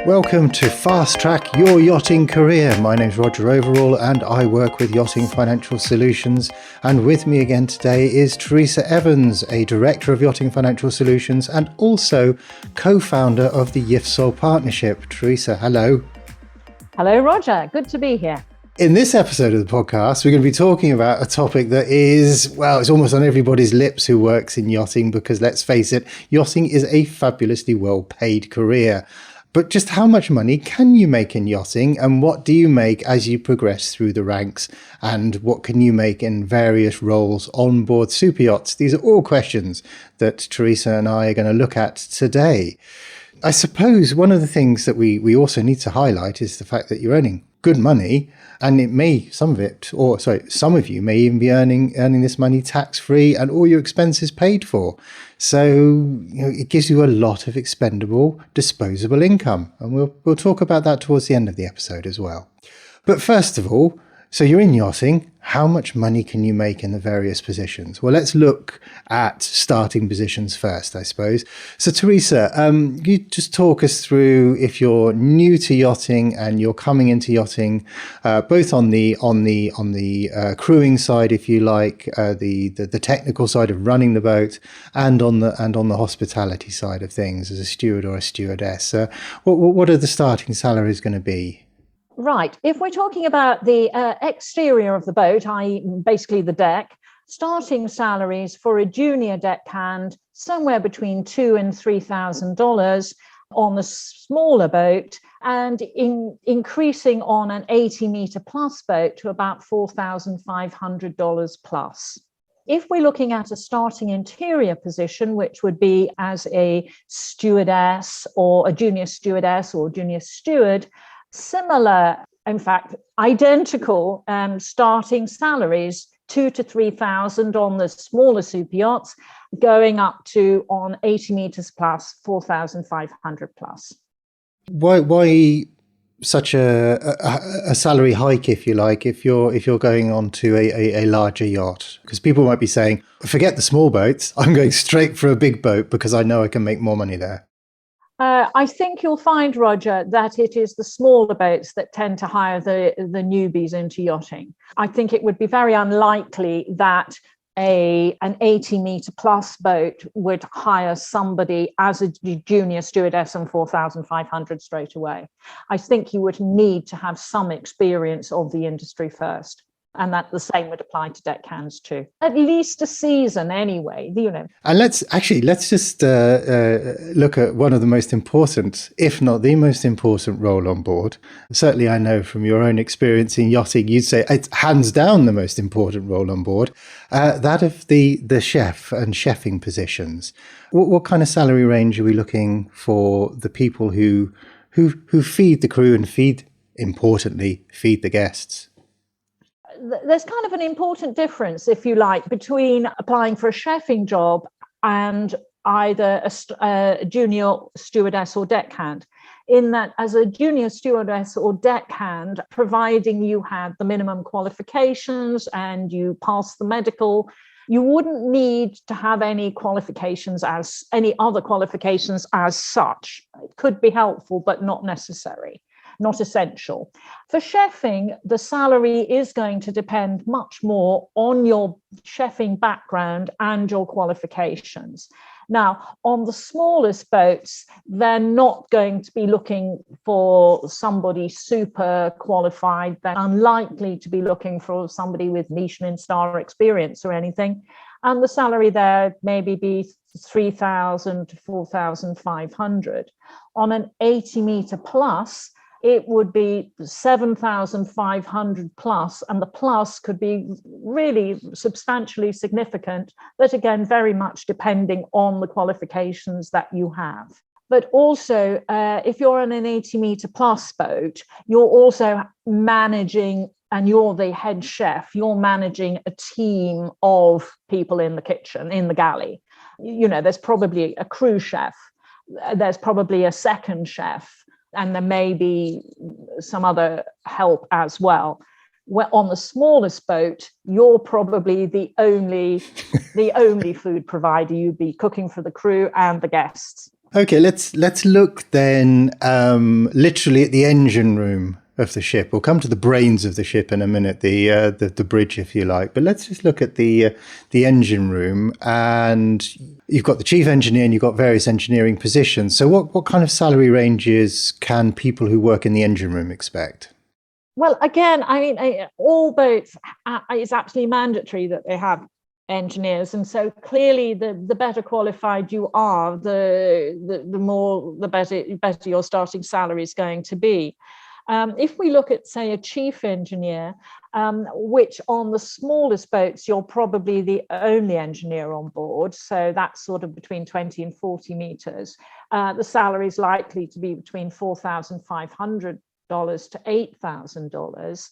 Welcome to Fast Track Your Yachting Career. My name's Roger Overall and I work with Yachting Financial Solutions. And with me again today is Teresa Evans, a Director of Yachting Financial Solutions and also co-founder of the YIFSOL Partnership. Teresa, hello. Hello, Roger. Good to be here. In this episode of the podcast, we're going to be talking about a topic that is, well, it's almost on everybody's lips who works in yachting because let's face it, yachting is a fabulously well-paid career. But just how much money can you make in yachting and what do you make as you progress through the ranks? And what can you make in various roles on board super yachts? These are all questions that Teresa and I are going to look at today. I suppose one of the things that we also need to highlight is the fact that you're earning good money, and some of you may even be earning this money tax-free and all your expenses paid for. So, it gives you a lot of expendable, disposable income. And we'll talk about that towards the end of the episode as well. But first of all, so you're in yachting. How much money can you make in the various positions? Well, let's look at starting positions first, I suppose. So, Teresa, you just talk us through if you're new to yachting and you're coming into yachting, both on the crewing side, if you like, the technical side of running the boat, and on the hospitality side of things as a steward or a stewardess. What are the starting salaries going to be? Right. If we're talking about the exterior of the boat, i.e. basically the deck, starting salaries for a junior deckhand, somewhere between $2,000 and $3,000 on the smaller boat, and increasing on an 80-meter plus boat to about $4,500 plus. If we're looking at a starting interior position, which would be as a stewardess or a junior stewardess or junior steward, similar, in fact, identical starting salaries, $2,000 to $3,000 on the smaller super yachts, going up to on 80 meters plus $4,500 plus. Why such a salary hike, if you like, if you're going on to a larger yacht? Because people might be saying, forget the small boats, I'm going straight for a big boat because I know I can make more money there. I think you'll find, Roger, that it is the smaller boats that tend to hire the newbies into yachting. I think it would be very unlikely that an 80-meter plus boat would hire somebody as a junior stewardess on 4,500 straight away. I think you would need to have some experience of the industry first. And that the same would apply to deckhands too. At least a season anyway, And let's just look at one of the most important, if not the most important role on board. Certainly I know from your own experience in yachting, you'd say it's hands down the most important role on board, that of the chef and chefing positions. What kind of salary range are we looking for the people who feed the crew and importantly, feed the guests? There's kind of an important difference, if you like, between applying for a chefing job and either a junior stewardess or deckhand, in that as a junior stewardess or deckhand, providing you had the minimum qualifications and you passed the medical, you wouldn't need to have any other qualifications as such. It could be helpful, but not necessary. Not essential. For chefing, the salary is going to depend much more on your chefing background and your qualifications. Now, on the smallest boats, they're not going to be looking for somebody super qualified. They're unlikely to be looking for somebody with Michelin star experience or anything. And the salary there maybe be $3,000 to $4,500. On an 80-meter plus, it would be 7,500 plus, and the plus could be really substantially significant, but again, very much depending on the qualifications that you have. But also, if you're on an 80-meter plus boat, you're also managing, and you're the head chef, you're managing a team of people in the kitchen, in the galley. There's probably a crew chef, there's probably a second chef, and there may be some other help as well. Where on the smallest boat, you're probably the only food provider. You'd be cooking for the crew and the guests. Okay, let's look then literally at the engine room of the ship. We'll come to the brains of the ship in a minute, the bridge, if you like. But let's just look at the engine room, and you've got the chief engineer and you've got various engineering positions. So what kind of salary ranges can people who work in the engine room expect? Well, again, I mean, all boats, it's absolutely mandatory that they have engineers, and so clearly the better qualified you are, the better your starting salary is going to be. If we look at, say, a chief engineer, which on the smallest boats you're probably the only engineer on board, so that's sort of between 20 and 40 meters, the salary is likely to be between $4,500 to $8,000.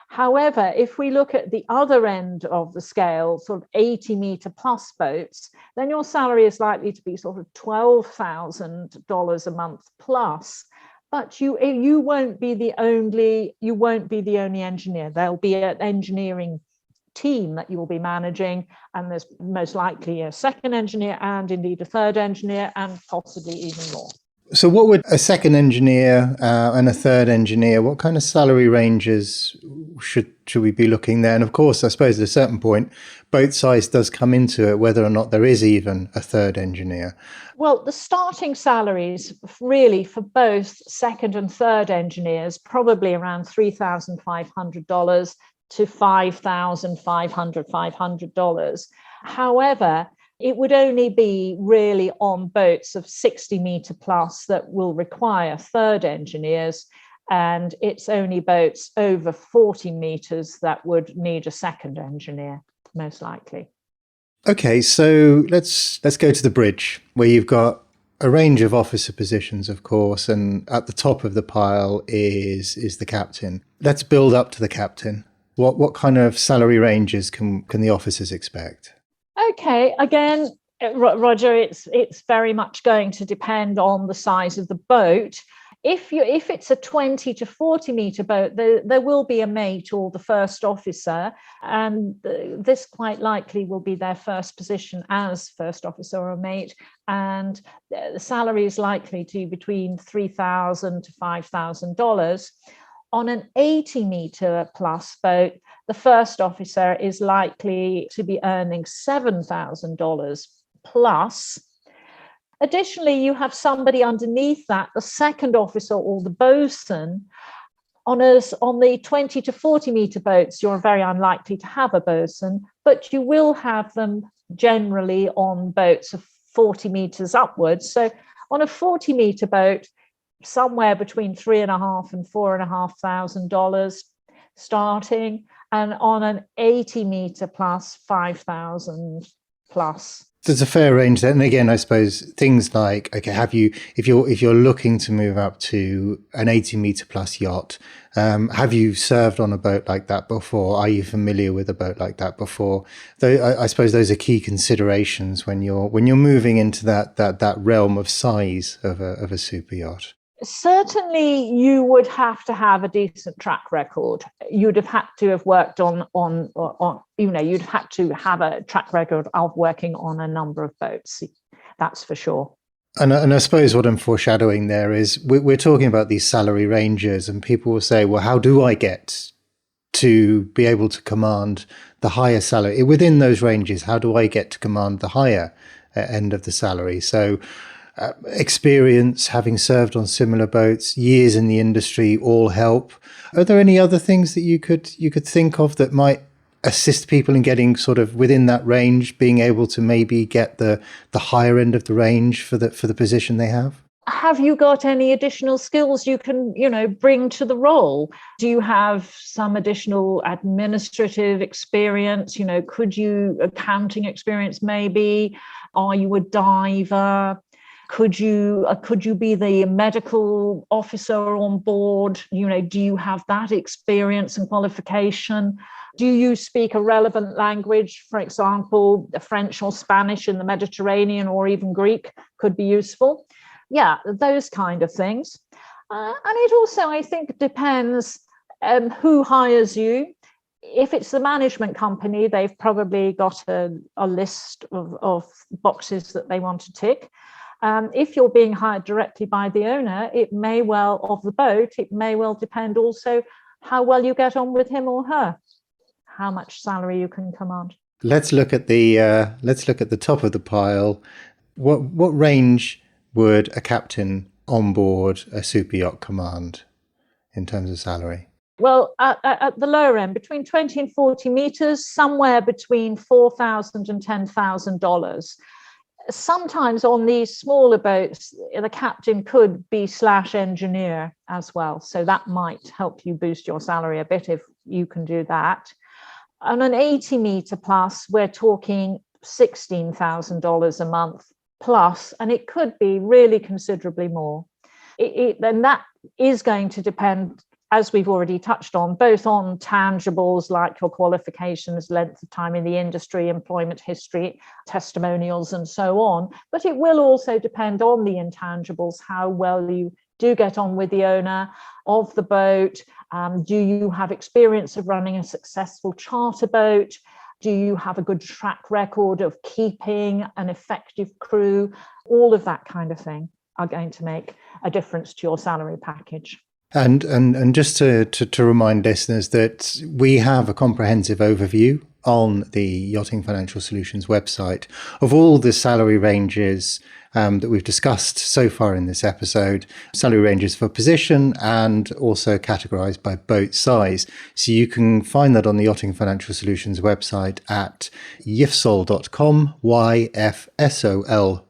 However, if we look at the other end of the scale, sort of 80-meter plus boats, then your salary is likely to be sort of $12,000 a month plus. But you won't be the only engineer. There'll be an engineering team that you'll be managing, and there's most likely a second engineer and indeed a third engineer, and possibly even more. So what would a second engineer and a third engineer, what kind of salary ranges should we be looking there? And of course, I suppose at a certain point, boat size does come into it, whether or not there is even a third engineer. Well, the starting salaries really for both second and third engineers, probably around $3,500 to $5,500. However, it would only be really on boats of 60-meter plus that will require third engineers, and it's only boats over 40 meters that would need a second engineer, most likely. Okay, so let's go to the bridge, where you've got a range of officer positions, of course, and at the top of the pile is the captain. Let's build up to the captain. What kind of salary ranges can the officers expect? Okay, again, Roger, it's very much going to depend on the size of the boat. If it's a 20 to 40 meter boat, there will be a mate or the first officer, and this quite likely will be their first position as first officer or mate, and the salary is likely to be between $3,000 to $5,000. On an 80 meter plus boat, the first officer is likely to be earning $7,000 plus. Additionally, you have somebody underneath that, the second officer or the bosun. On the 20 to 40 meter boats, you're very unlikely to have a bosun, but you will have them generally on boats of 40 meters upwards. So on a 40 meter boat, somewhere between $3,500 and $4,500 starting, and on an 80 meter plus, 5,000 plus. There's a fair range there. And again, I suppose things like, okay, if you're looking to move up to an 80 meter plus yacht, have you served on a boat like that before? Are you familiar with a boat like that before? I suppose those are key considerations when you're moving into that realm of size of a super yacht. Certainly, you would have to have a decent track record. You'd have had to have worked on you'd have to have a track record of working on a number of boats. That's for sure. And I suppose what I'm foreshadowing there is we're talking about these salary ranges, and people will say, well, how do I get to be able to command the higher salary within those ranges? How do I get to command the higher end of the salary? So experience, having served on similar boats, years in the industry all help. Are there any other things that you could think of that might assist people in getting sort of within that range, being able to maybe get the higher end of the range for the position they have? Have you got any additional skills you can, bring to the role? Do you have some additional administrative experience? Could you accounting experience maybe? Are you a diver? Could you be the medical officer on board? Do you have that experience and qualification? Do you speak a relevant language? For example, French or Spanish in the Mediterranean, or even Greek could be useful. Yeah, those kind of things. And it also, I think, depends who hires you. If it's the management company, they've probably got a list of boxes that they want to tick. If you're being hired directly by the owner, it may well, of the boat, it may well depend also how well you get on with him or her, how much salary you can command. Let's look at the top of the pile. What range would a captain on board a super yacht command in terms of salary? Well, at the lower end, between 20 and 40 meters, somewhere between $4,000 and $10,000. Sometimes on these smaller boats, the captain could be / engineer as well. So that might help you boost your salary a bit if you can do that. On an 80 meter plus, we're talking $16,000 a month plus, and it could be really considerably more. And that is going to depend, as we've already touched on, both on tangibles like your qualifications, length of time in the industry, employment history, testimonials, and so on. But it will also depend on the intangibles, how well you do get on with the owner of the boat. Do you have experience of running a successful charter boat? Do you have a good track record of keeping an effective crew? All of that kind of thing are going to make a difference to your salary package. And just to remind listeners that we have a comprehensive overview on the Yachting Financial Solutions website of all the salary ranges that we've discussed so far in this episode, salary ranges for position and also categorized by boat size. So you can find that on the Yachting Financial Solutions website at yfsol.com, YFSOL.com,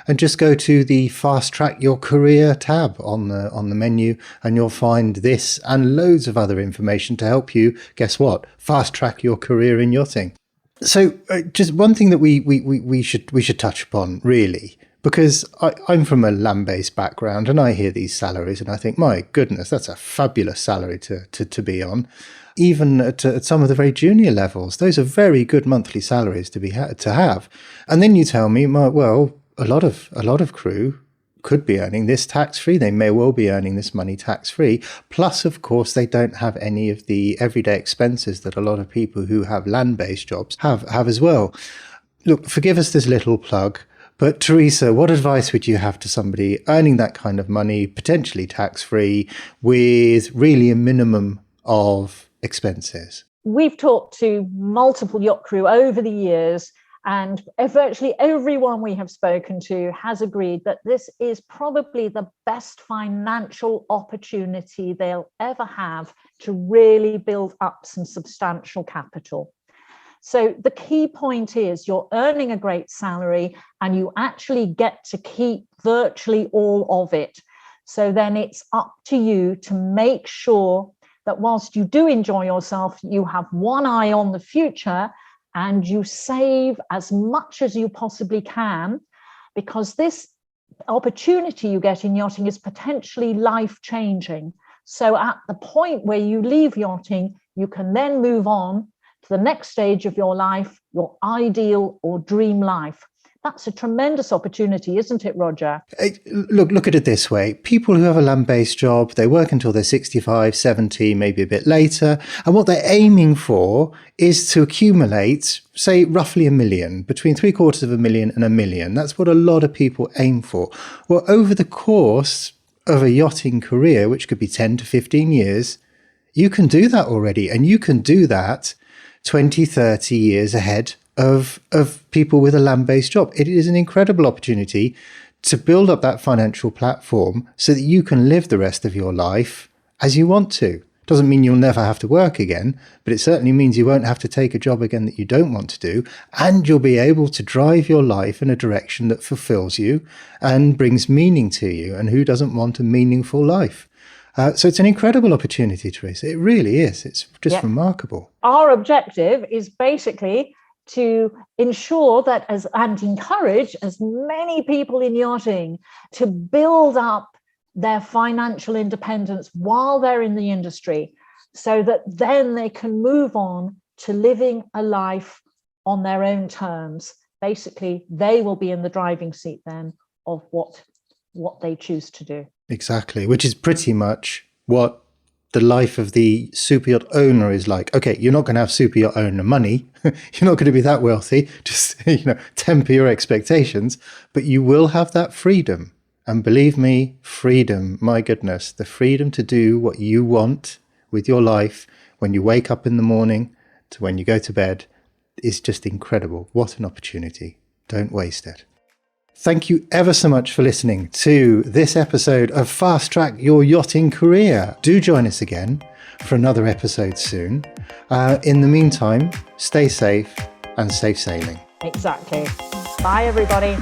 and just go to the Fast Track Your Career tab on the menu, and you'll find this and loads of other information to help you, guess what, fast track your career in yachting. So just one thing that we should touch upon, really, because I'm from a land-based background and I hear these salaries and I think, my goodness, that's a fabulous salary to be on. Even at some of the very junior levels, those are very good monthly salaries to have. And then you tell me, well, a lot of crew could be earning this tax-free. They may well be earning this money tax-free. Plus, of course, they don't have any of the everyday expenses that a lot of people who have land-based jobs have as well. Look, forgive us this little plug, but Teresa, what advice would you have to somebody earning that kind of money, potentially tax-free, with really a minimum of expenses? We've talked to multiple yacht crew over the years, and virtually everyone we have spoken to has agreed that this is probably the best financial opportunity they'll ever have to really build up some substantial capital. So the key point is you're earning a great salary and you actually get to keep virtually all of it. So then it's up to you to make sure that whilst you do enjoy yourself, you have one eye on the future and you save as much as you possibly can, because this opportunity you get in yachting is potentially life-changing. So at the point where you leave yachting, you can then move on to the next stage of your life, your ideal or dream life. That's a tremendous opportunity, isn't it, Roger? Look at it this way. People who have a land-based job, they work until they're 65, 70, maybe a bit later. And what they're aiming for is to accumulate, say, roughly $1 million, between $750,000 and $1 million. That's what a lot of people aim for. Well, over the course of a yachting career, which could be 10 to 15 years, you can do that already. And you can do that 20, 30 years ahead of people with a land-based job. It is an incredible opportunity to build up that financial platform so that you can live the rest of your life as you want to. Doesn't mean you'll never have to work again, but it certainly means you won't have to take a job again that you don't want to do, and you'll be able to drive your life in a direction that fulfills you and brings meaning to you. And who doesn't want a meaningful life? So it's an incredible opportunity, Teresa. It really is. It's just remarkable. Our objective is basically to ensure that and encourage as many people in yachting to build up their financial independence while they're in the industry, so that then they can move on to living a life on their own terms. Basically, they will be in the driving seat then of what they choose to do. Exactly, which is pretty much what the life of the super yacht owner is like. Okay, you're not going to have super yacht owner money. You're not going to be that wealthy. Just, temper your expectations, but you will have that freedom. And believe me, freedom, my goodness, the freedom to do what you want with your life when you wake up in the morning to when you go to bed is just incredible. What an opportunity. Don't waste it. Thank you ever so much for listening to this episode of Fast Track Your Yachting Career. Do join us again for another episode soon. In the meantime, stay safe and safe sailing. Exactly. Bye, everybody.